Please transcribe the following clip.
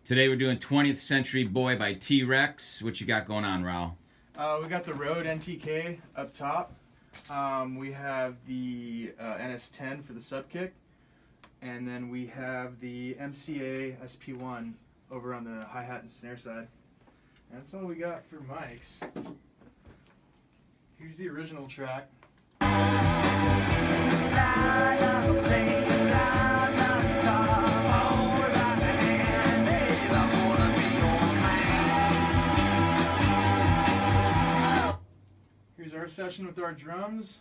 Today we're doing 20th Century Boy by T-Rex. What you got going on, Raul? We got the Rode NTK up top. We have the NS10 for the sub kick. And then we have the MCA SP1 over on the hi-hat and snare side. And that's all we got for mics. Here's the original track. Here's our session with our drums.